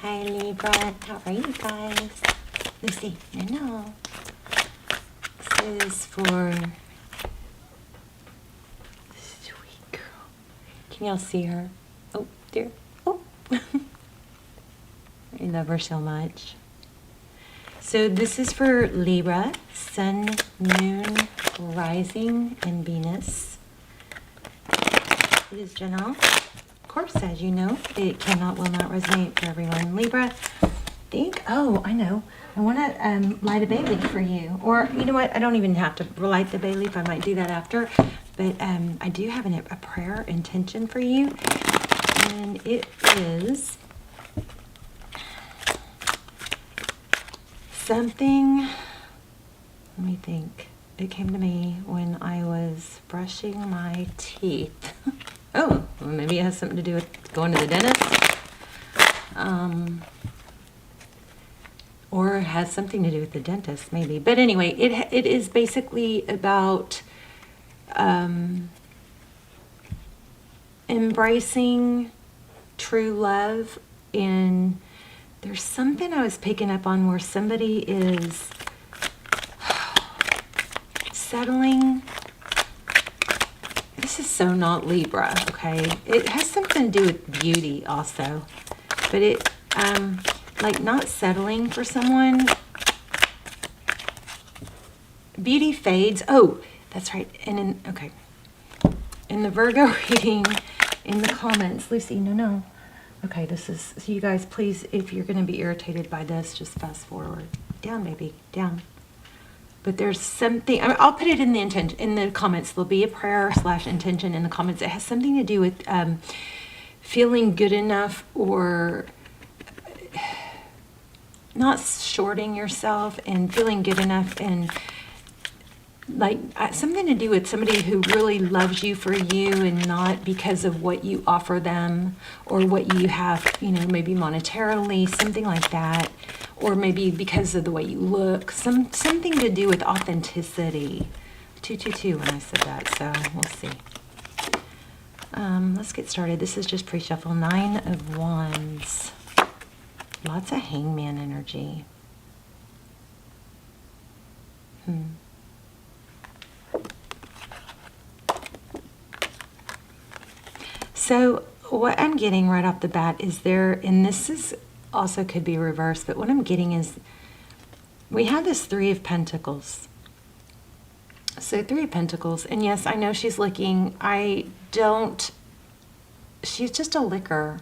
Hi Libra, how are you guys? Lucy, no. This is for sweet girl. Can y'all see her? Oh, dear. Oh. I love her so much. So this is for Libra, Sun, Moon, Rising, and Venus. It is general. Of course, as you know, it will not resonate for everyone. Libra, I know. I want to light a bay leaf for you. Or, you know what? I don't even have to light the bay leaf. I might do that after. But I do have a prayer intention for you. And it is something, let me think. It came to me when I was brushing my teeth. Oh, well, maybe it has something to do with going to the dentist. Or it has something to do with the dentist, maybe. But anyway, it is basically about embracing true love. And there's something I was picking up on where somebody is settling. This is so not Libra, okay? It has something to do with beauty also. But it, like not settling for someone. Beauty fades. Oh, that's right. And okay. In the Virgo reading, in the comments, Lucy, no. Okay, this is, so you guys, please, if you're going to be irritated by this, just fast forward. Down, baby, down. But there's something, I'll put it in the comments. There'll be a prayer / intention in the comments. It has something to do with feeling good enough, or not shorting yourself, and feeling good enough, and like something to do with somebody who really loves you for you, and not because of what you offer them or what you have, maybe monetarily, something like that. Or maybe because of the way you look, something to do with authenticity. 222 when I said that, so we'll see. Let's get started. This is just pre-shuffle. 9 of Wands. Lots of hangman energy. So what I'm getting right off the bat is and this is also could be reversed, but what I'm getting is we have this 3 of Pentacles. So 3 of Pentacles, and yes, I know she's licking. She's just a licker.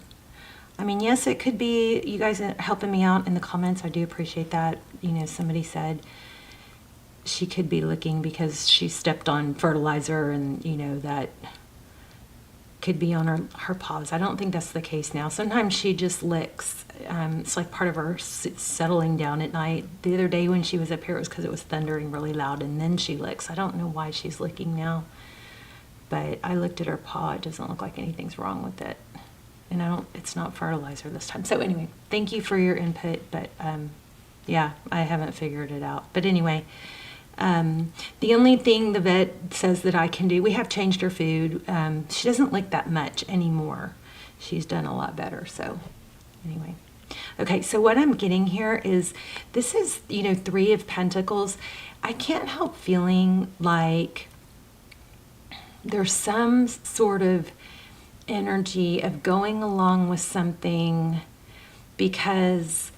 I mean, yes, it could be, you guys are helping me out in the comments. I do appreciate that. Somebody said she could be licking because she stepped on fertilizer, and, that could be on her paws. I don't think that's the case now. Sometimes she just licks. It's like part of her settling down at night. The other day when she was up here, it was because it was thundering really loud, and then she licks. I don't know why she's licking now, but I looked at her paw. It doesn't look like anything's wrong with it, and it's not fertilizer this time. So anyway, thank you for your input, but yeah, I haven't figured it out. But anyway, the only thing the vet says that I can do, we have changed her food. She doesn't lick that much anymore. She's done a lot better. So anyway, okay. So what I'm getting here is, this is, 3 of Pentacles. I can't help feeling like there's some sort of energy of going along with something because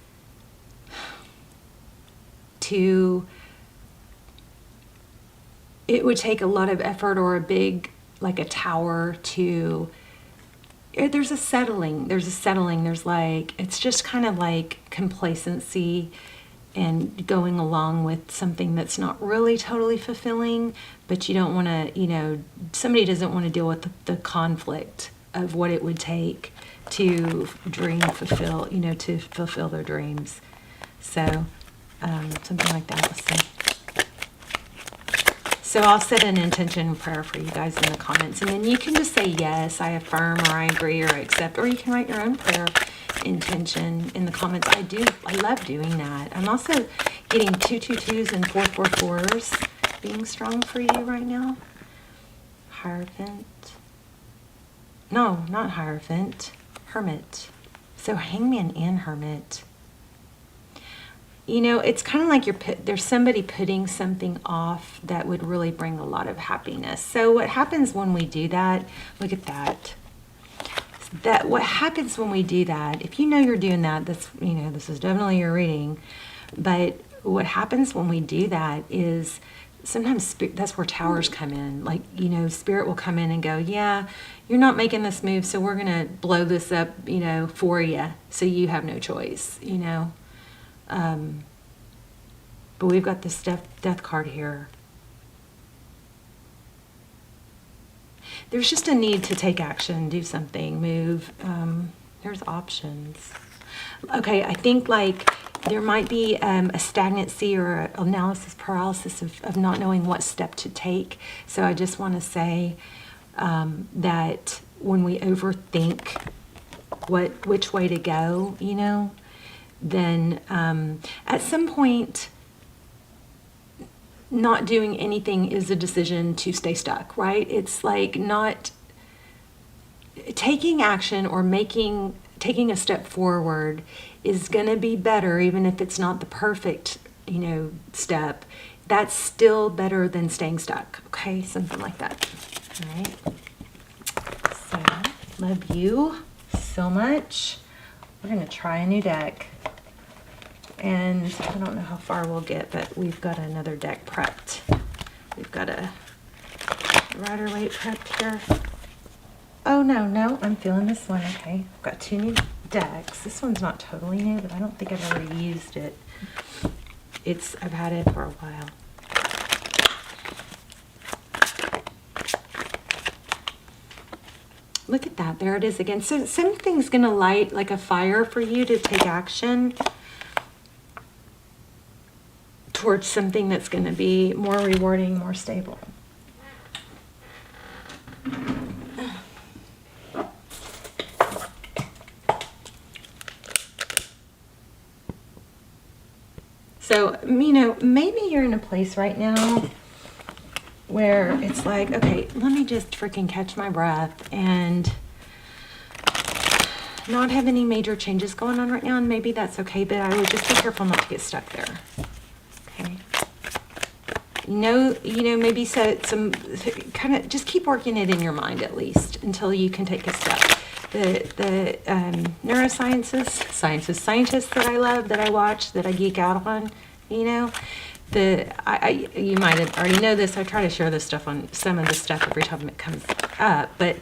it would take a lot of effort, or a big, like a tower to, there's a settling, there's like, it's just kind of like complacency and going along with something that's not really totally fulfilling, but you don't want to, somebody doesn't want to deal with the conflict of what it would take to fulfill their dreams. So, something like that, let's see. So I'll set an intention prayer for you guys in the comments, and then you can just say yes, I affirm, or I agree, or I accept, or you can write your own prayer intention in the comments. I love doing that. I'm also getting 222s and 444s being strong for you right now. Hierophant. No, not Hierophant. Hermit. So Hangman and Hermit. You know, it's kind of like there's somebody putting something off that would really bring a lot of happiness. So what happens when we do that, look at that. What happens when we do that, if you know you're doing that, that's, you know, this is definitely your reading. But what happens when we do that is sometimes that's where towers come in. Like, you know, spirit will come in and go, yeah, you're not making this move, so we're going to blow this up, you know, for you. So you have no choice, you know. But we've got this death card here. There's just a need to take action, do something, move. There's options. Okay, I think like there might be a stagnancy or an analysis paralysis of not knowing what step to take. So I just want to say that when we overthink which way to go, you know, then at some point not doing anything is a decision to stay stuck, right? It's like not taking action or taking a step forward is going to be better, even if it's not the perfect, you know, step. That's still better than staying stuck. Okay, something like that. All right. So, love you so much. We're going to try a new deck. And I don't know how far we'll get, but we've got another deck prepped. We've got a Rider-Waite prepped here. Oh, no, I'm feeling this one. Okay, I've got 2 new decks. This one's not totally new, but I don't think I've ever used it. I've had it for a while. Look at that, there it is again. So something's gonna light like a fire for you to take action towards something that's going to be more rewarding, more stable. So, you know, maybe you're in a place right now where it's like, okay, let me just freaking catch my breath and not have any major changes going on right now, and maybe that's okay, but I would just be careful not to get stuck there. Okay. Maybe set some kind of, just keep working it in your mind at least until you can take a step. The neuroscientists that I love, that I watch, that I geek out on, you know, you might have already know this. I try to share this stuff on some of the stuff every time it comes up, but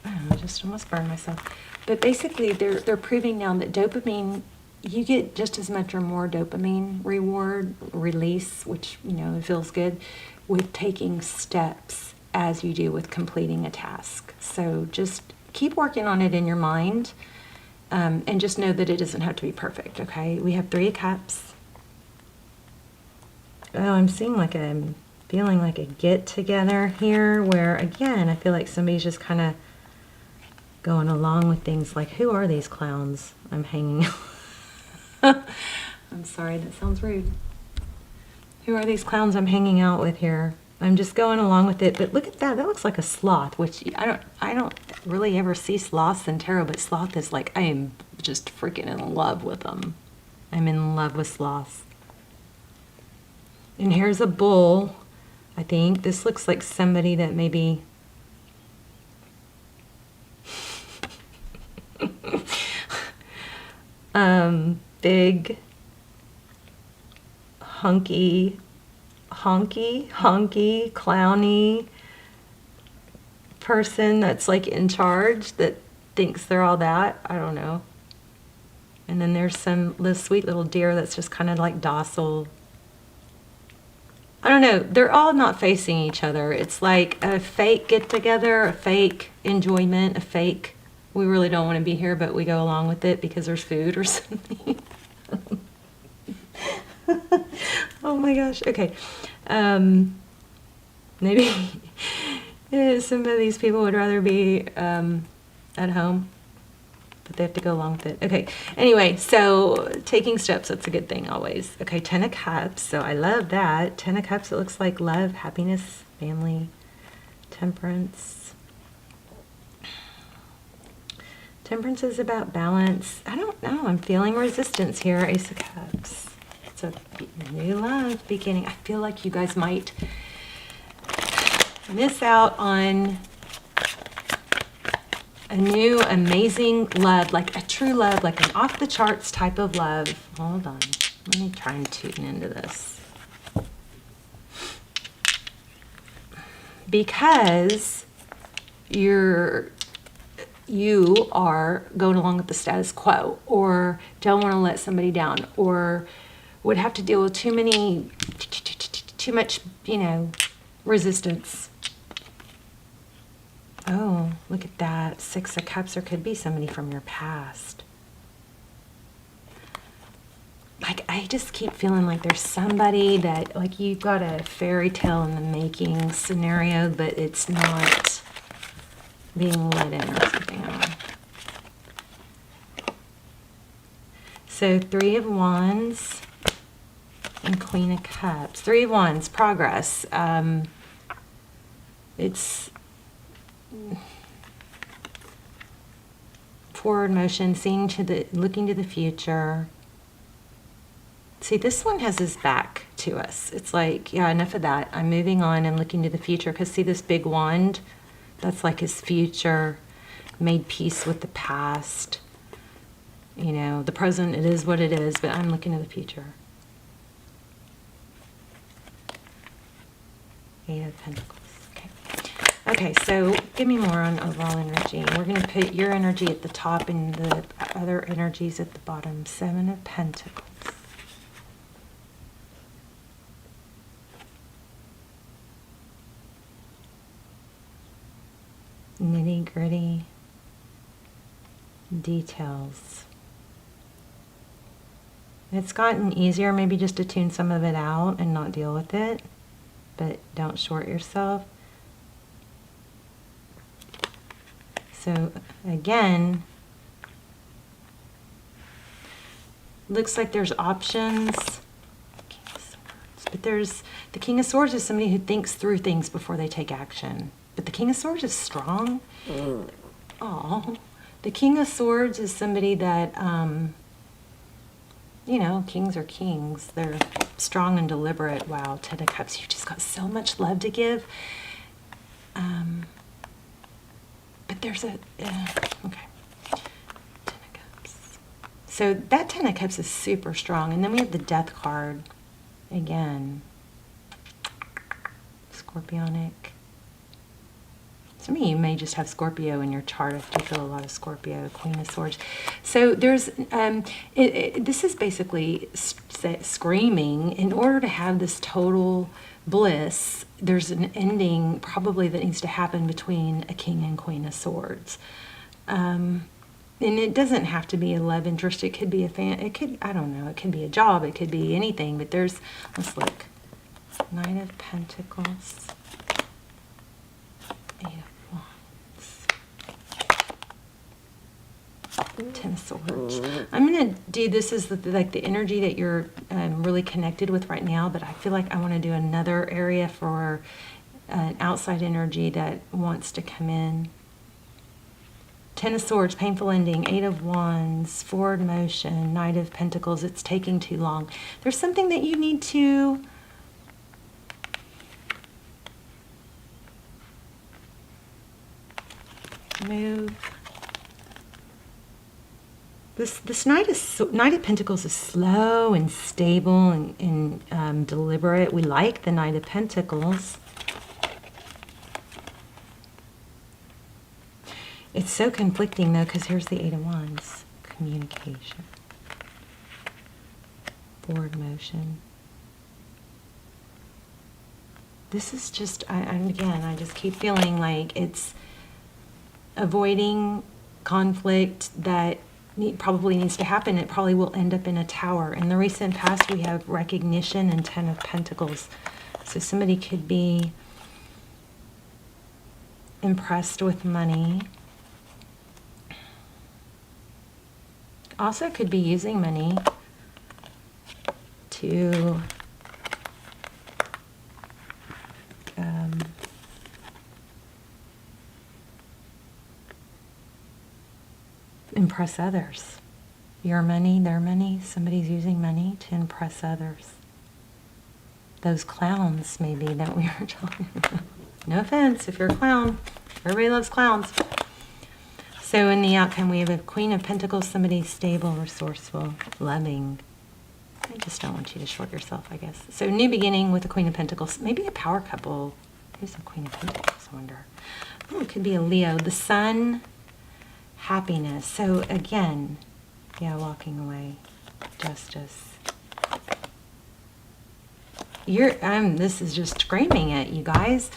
I don't know, I just almost burned myself. But basically, they're proving now that dopamine, you get just as much or more dopamine reward release, which, you know, it feels good, with taking steps as you do with completing a task. So just keep working on it in your mind, and just know that it doesn't have to be perfect, okay? We have 3 of Cups. Oh, I'm feeling like a get-together here where, again, I feel like somebody's just kind of going along with things like, who are these clowns I'm hanging out? I'm sorry, that sounds rude. Who are these clowns I'm hanging out with here? I'm just going along with it, but look at that. That looks like a sloth, which I don't really ever see sloths in tarot, but sloth is like, I am just freaking in love with them. I'm in love with sloths. And here's a bull, I think. This looks like somebody that maybe... big, honky, clowny person that's like in charge, that thinks they're all that. I don't know. And then there's this sweet little deer that's just kind of like docile. I don't know. They're all not facing each other. It's like a fake get-together, a fake enjoyment, a fake, we really don't want to be here, but we go along with it because there's food or something. Oh my gosh. Okay. Maybe some of these people would rather be at home, but they have to go along with it. Okay. Anyway, so taking steps, that's a good thing always. Okay, 10 of Cups. So I love that. 10 of Cups, it looks like love, happiness, family, temperance. Temperance is about balance. I don't know. I'm feeling resistance here. Ace of Cups. It's a new love beginning. I feel like you guys might miss out on a new amazing love, like a true love, like an off the charts type of love. Hold on. Let me try and tune into this. Because you are going along with the status quo, or don't want to let somebody down, or would have to deal with too much, resistance. Oh, look at that. 6 of Cups, or could be somebody from your past. Like, I just keep feeling like there's somebody that, like, you've got a fairy tale in the making scenario, but it's not being let in or something. So 3 of Wands and Queen of Cups. 3 of Wands, progress. It's forward motion, looking to the future. See, this one has his back to us. It's like, yeah, enough of that. I'm moving on and looking to the future. Because see this big wand? That's like his future. Made peace with the past. The present, it is what it is, but I'm looking to the future. 8 of Pentacles. Okay, so give me more on overall energy. We're going to put your energy at the top and the other energies at the bottom. 7 of Pentacles. Nitty-gritty details. It's gotten easier maybe just to tune some of it out and not deal with it, but don't short yourself. So again, looks like there's options. King of Swords. But the King of Swords is somebody who thinks through things before they take action. But the King of Swords is strong. Oh, the King of Swords is somebody that, kings are kings. They're strong and deliberate. Wow, 10 of Cups. You've just got so much love to give. But there's okay. 10 of Cups. So that 10 of Cups is super strong. And then we have the Death card again. Scorpionic. Some of you may just have Scorpio in your chart. I do feel a lot of Scorpio, Queen of Swords. So there's, this is basically screaming, in order to have this total bliss, there's an ending probably that needs to happen between a King and Queen of Swords. And it doesn't have to be a love interest. It could be I don't know, it could be a job, it could be anything, but let's look. 9 of Pentacles. 8 of Wands. 10 of Swords. I'm going to do this as the energy that you're really connected with right now, but I feel like I want to do another area for an outside energy that wants to come in. 10 of Swords, painful ending. 8 of Wands, forward motion. 9 of Pentacles, it's taking too long. There's something that you need to move. This Knight of Pentacles is slow and stable and deliberate. We like the Knight of Pentacles. It's so conflicting though, because here's the 8 of Wands. Communication. Forward motion. This is just, I just keep feeling like it's avoiding conflict that probably needs to happen. It probably will end up in a tower. In the recent past, we have recognition and 10 of Pentacles. So somebody could be impressed with money. Also could be using money to impress others. Your money, their money, somebody's using money to impress others. Those clowns, maybe, that we were talking about. No offense if you're a clown. Everybody loves clowns. So in the outcome, we have a Queen of Pentacles, somebody stable, resourceful, loving. I just don't want you to short yourself, I guess. So new beginning with the Queen of Pentacles. Maybe a power couple. Who's the Queen of Pentacles, I wonder? Oh, it could be a Leo. The Sun, happiness. So again, yeah, walking away. Justice. This is just screaming at you guys.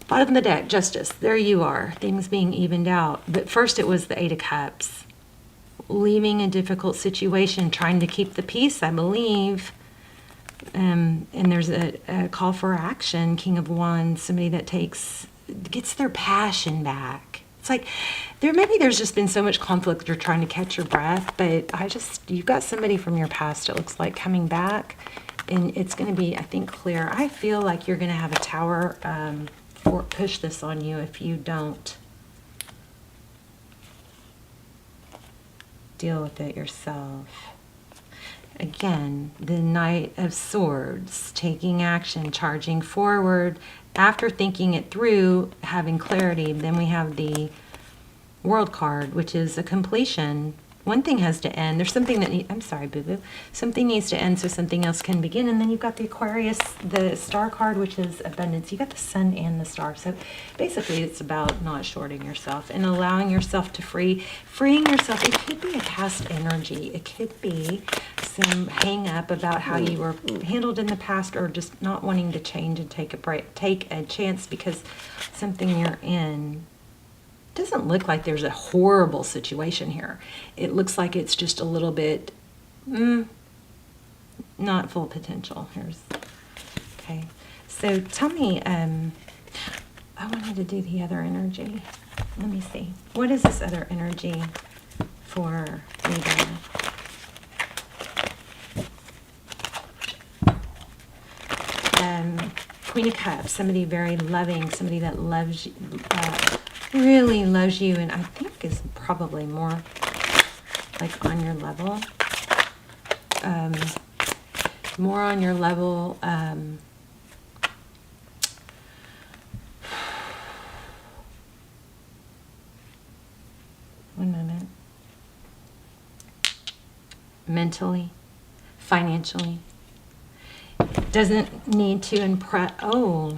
Bottom of the deck, Justice. There you are. Things being evened out. But first it was the Eight of Cups. Leaving a difficult situation, trying to keep the peace, I believe. And there's a call for action. King of Wands, somebody that gets their passion back. It's like, there's just been so much conflict, you're trying to catch your breath, but you've got somebody from your past, it looks like, coming back. And it's going to be, I think, clear. I feel like you're going to have a tower push this on you if you don't deal with it yourself. Again, the Knight of Swords, taking action, charging forward. After thinking it through, having clarity, then we have the World card, which is a completion. One thing has to end. There's something that I'm sorry, boo-boo. Something needs to end so something else can begin. And then you've got the Aquarius, the Star card, which is abundance. You got the Sun and the Star. So basically it's about not shorting yourself and allowing yourself to freeing yourself. It could be a past energy. It could be some hang up about how you were handled in the past, or just not wanting to change and take a break, take a chance because something you're in doesn't look like there's a horrible situation here. It looks like it's just a little bit not full potential. Okay. So tell me, I wanted to do the other energy. Let me see. What is this other energy for Libra? Queen of Cups, somebody very loving, somebody that loves you, really loves you, and I think is probably more like on your level. More on your level. One moment. Mentally, financially. Doesn't need to impress. Oh,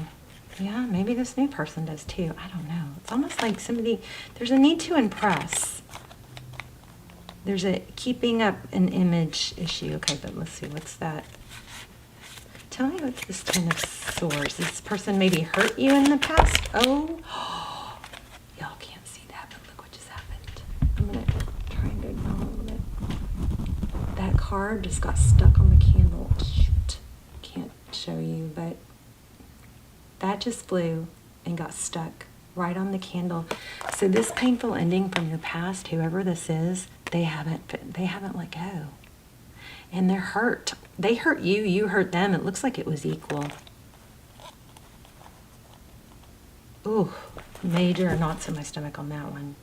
yeah, maybe this new person does too. I don't know. It's almost like there's a need to impress. There's a keeping up an image issue. Okay, but let's see. What's that? Tell me what's this Ten of Swords. This person maybe hurt you in the past. Oh, y'all can't see that, but look what just happened. I'm going to try and ignore a little bit. That card just got stuck on the candle. Shoot. Can't show you, but that just flew and got stuck right on the candle. So this painful ending from your past, whoever this is, they haven't let go. And they're hurt. They hurt you, you hurt them. It looks like it was equal. Ooh, major knots in my stomach on that one.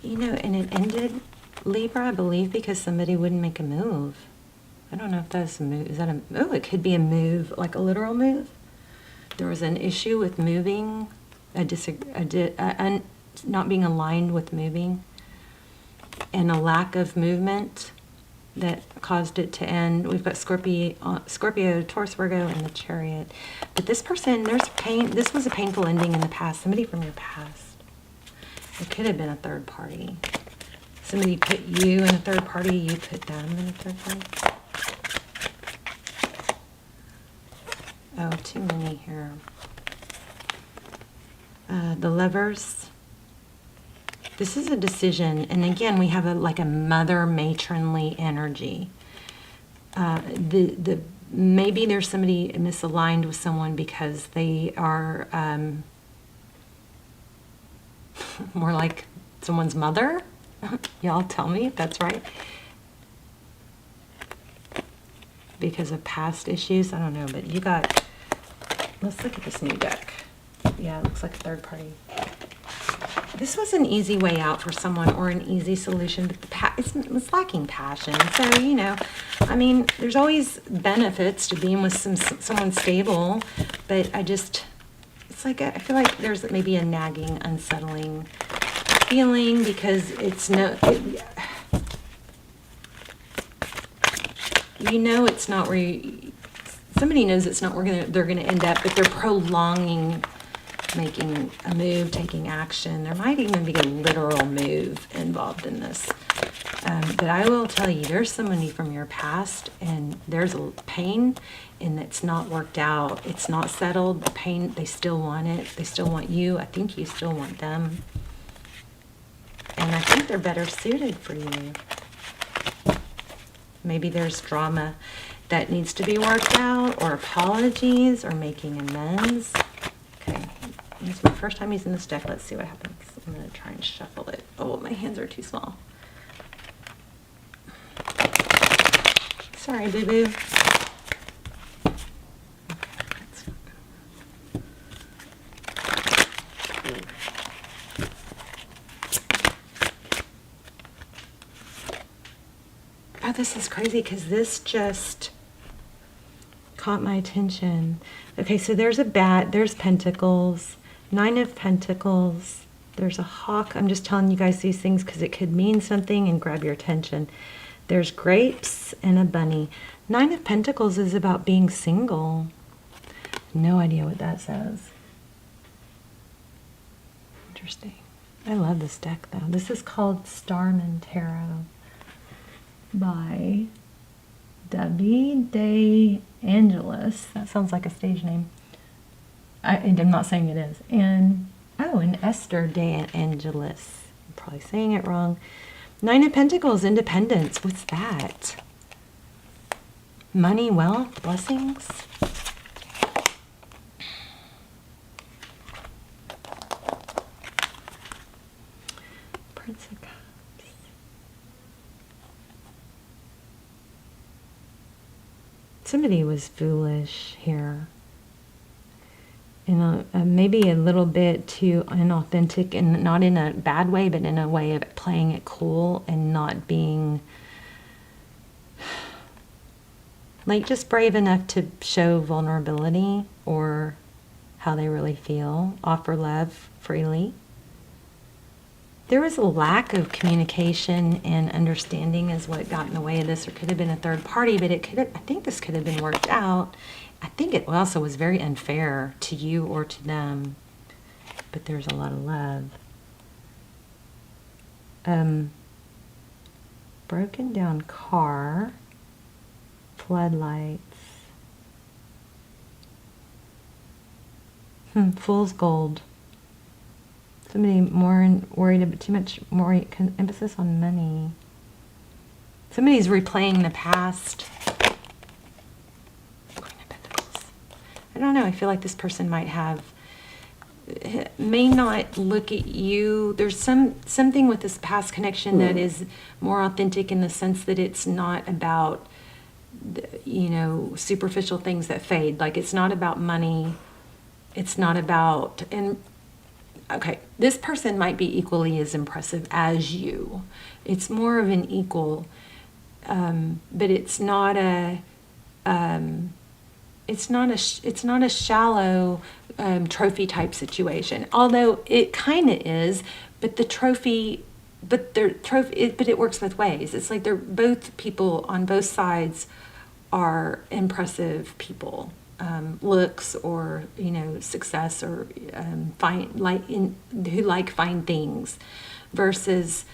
You know, and it ended, Libra, I believe, because somebody wouldn't make a move. I don't know if that's a move. Is that it could be a move, like a literal move. There was an issue with moving, not being aligned with moving, and a lack of movement that caused it to end. We've got Scorpio, Taurus, Virgo, and the Chariot. But this person, there's pain. This was a painful ending in the past. Somebody from your past. It could have been a third party. Somebody put you in a third party. You put them in a third party. Oh, too many here. The Lovers. This is a decision, and again, we have like a mother matronly energy. Maybe there's somebody misaligned with someone because they are more like someone's mother. Y'all tell me if that's right. Because of past issues, I don't know, but you got, let's look at this new deck. Yeah, it looks like a third party. This was an easy way out for someone or an easy solution, but it was lacking passion. So, you know, I mean, there's always benefits to being with someone stable, but it's like, I feel like there's maybe a nagging, unsettling feeling because you know it's not where somebody knows it's not where they're gonna end up, but they're prolonging making a move, taking action. There might even be a literal move involved in this. But I will tell you, there's somebody from your past, and there's a pain, and it's not worked out. It's not settled. The pain, they still want it. They still want you. I think you still want them. And I think they're better suited for you. Maybe there's drama that needs to be worked out, or apologies, or making amends. Okay, this is my first time using this deck. Let's see what happens. I'm going to try and shuffle it. Oh, my hands are too small. Sorry, boo-boo. Oh, this is crazy because this just caught my attention. Okay, so there's there's Pentacles, 9 of Pentacles, there's a hawk. I'm just telling you guys these things because it could mean something and grab your attention. There's grapes and a bunny. 9 of Pentacles is about being single. No idea what that says. Interesting. I love this deck though. This is called Starman Tarot by David De Angelis. That sounds like a stage name. I'm not saying it is. And Esther De Angelis. I'm probably saying it wrong. 9 of Pentacles, independence. What's that? Money, wealth, blessings. Prince of Cups. Somebody was foolish here. Maybe a little bit too inauthentic, and not in a bad way, but in a way of playing it cool and not being like just brave enough to show vulnerability or how they really feel, offer love freely. There was a lack of communication and understanding is what got in the way of this. There could have been a third party, but I think this could have been worked out. I think it also was very unfair to you or to them, but there's a lot of love. Broken down car, floodlights, fool's gold. Somebody worried about too much more emphasis on money. Somebody's replaying the past. I don't know. I feel like this person may not look at you. There's something with this past connection that is more authentic in the sense that it's not about, superficial things that fade. Like it's not about money. It's not about, okay, this person might be equally as impressive as you. It's more of an equal, but it's not a shallow trophy type situation. Although it kind of is, but it works both ways. It's like they're both people on both sides are impressive people. Looks or success or who like fine things, versus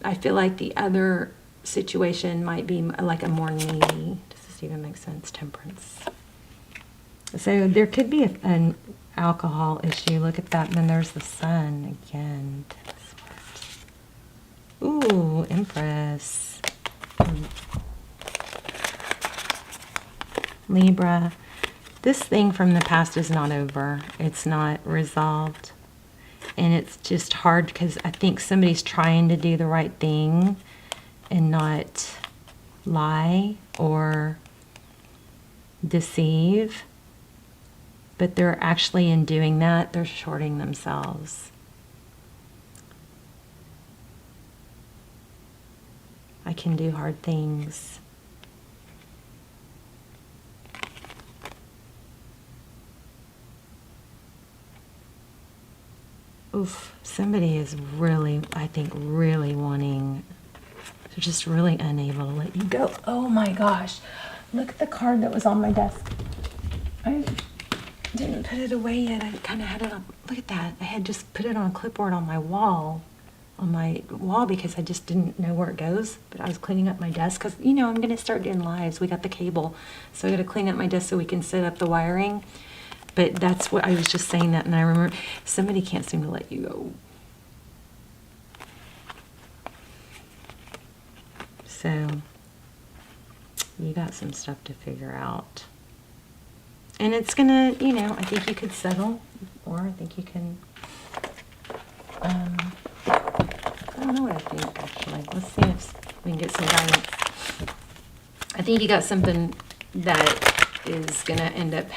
I feel like the other situation might be like a more needy. Does this even make sense? Temperance. So there could be an alcohol issue. Look at that. And then there's the sun again. Ooh, Empress. Libra. This thing from the past is not over. It's not resolved. And it's just hard because I think somebody's trying to do the right thing and not lie or deceive. But they're actually, in doing that, they're shorting themselves. I can do hard things. Oof, somebody is really, I think, really wanting, they're just really unable to let you go. Oh my gosh. Look at the card that was on my desk. I didn't put it away yet. I kind of had it on. Look at that. I had just put it on a clipboard on my wall. Because I just didn't know where it goes. But I was cleaning up my desk because, you know, I'm going to start doing lives. We got the cable. So I got to clean up my desk so we can set up the wiring. But that's what I was just saying that, and I remember somebody can't seem to let you go. So you got some stuff to figure out. And it's gonna, you know, I think you could settle, or I think you can, I don't know what I think, actually. Let's see if we can get some guidance. I think you got something that is gonna end up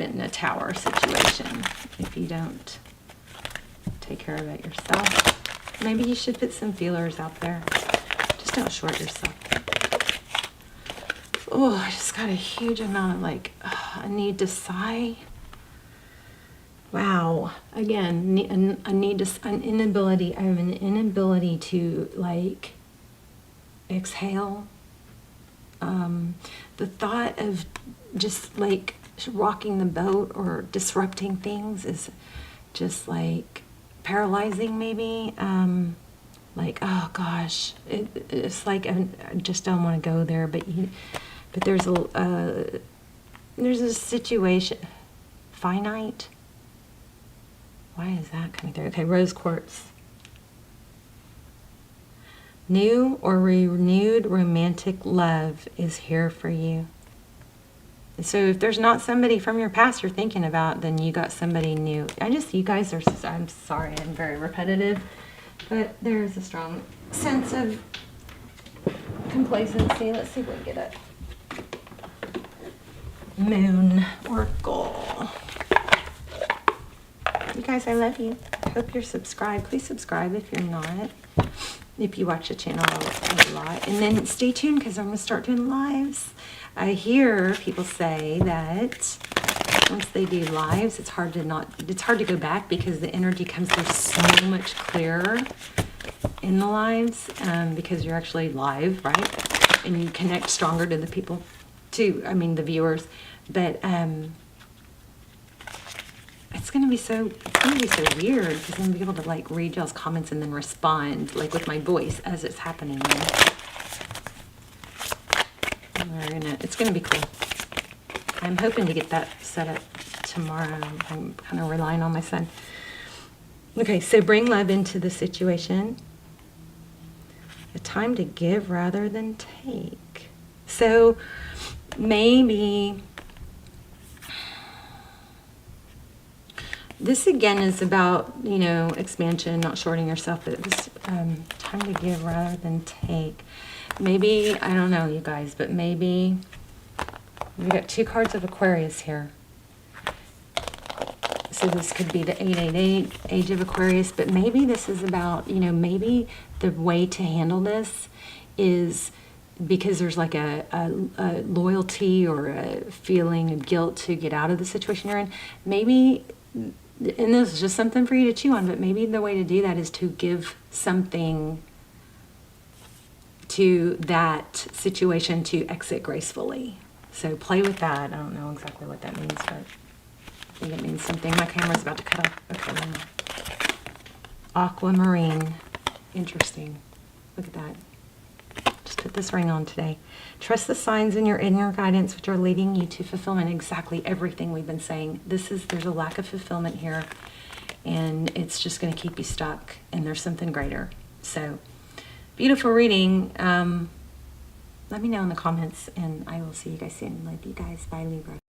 in a tower situation if you don't take care of it yourself. Maybe you should put some feelers out there. Just don't short yourself. Oh, I just got a huge amount of a need to sigh. Wow. Again, I have an inability to exhale. The thought of just rocking the boat or disrupting things is just paralyzing maybe. Oh gosh, it's I just don't want to go there, but there's a situation. Finite. Why is that coming through? Okay, rose quartz. New or renewed romantic love is here for you. So if there's not somebody from your past you're thinking about, then you got somebody new. You guys are, I'm sorry, I'm very repetitive, but there's a strong sense of complacency. Let's see if we can get it. Moon Oracle. You guys, I love you. I hope you're subscribed. Please subscribe if you're not. If you watch the channel a lot. And then stay tuned because I'm going to start doing lives. I hear people say that once they do lives, it's hard to go back because the energy comes through so much clearer in the lives because you're actually live, right? And you connect stronger to the people, the viewers. But it's gonna be so weird because I'm gonna be able to read y'all's comments and then respond with my voice as it's happening. It's gonna be cool. I'm hoping to get that set up tomorrow. I'm kind of relying on my son. Okay, so bring love into the situation. A time to give rather than take. So maybe this again is about, expansion, not shorting yourself, but this time to give rather than take. Maybe, I don't know, you guys, but maybe we got 2 cards of Aquarius here. So this could be the 888, Age of Aquarius, but maybe this is about, maybe the way to handle this is because there's a loyalty or a feeling of guilt to get out of the situation you're in. Maybe, and this is just something for you to chew on, but maybe the way to do that is to give something to that situation to exit gracefully. So play with that. I don't know exactly what that means, but I think it means something. My camera's about to cut off. Okay. Aquamarine. Interesting. Look at that. Just put this ring on today. Trust the signs in your inner guidance which are leading you to fulfillment. Exactly everything we've been saying. There's a lack of fulfillment here, and it's just going to keep you stuck, and there's something greater. So, beautiful reading. Let me know in the comments, and I will see you guys soon. Love you guys. Bye, Libra.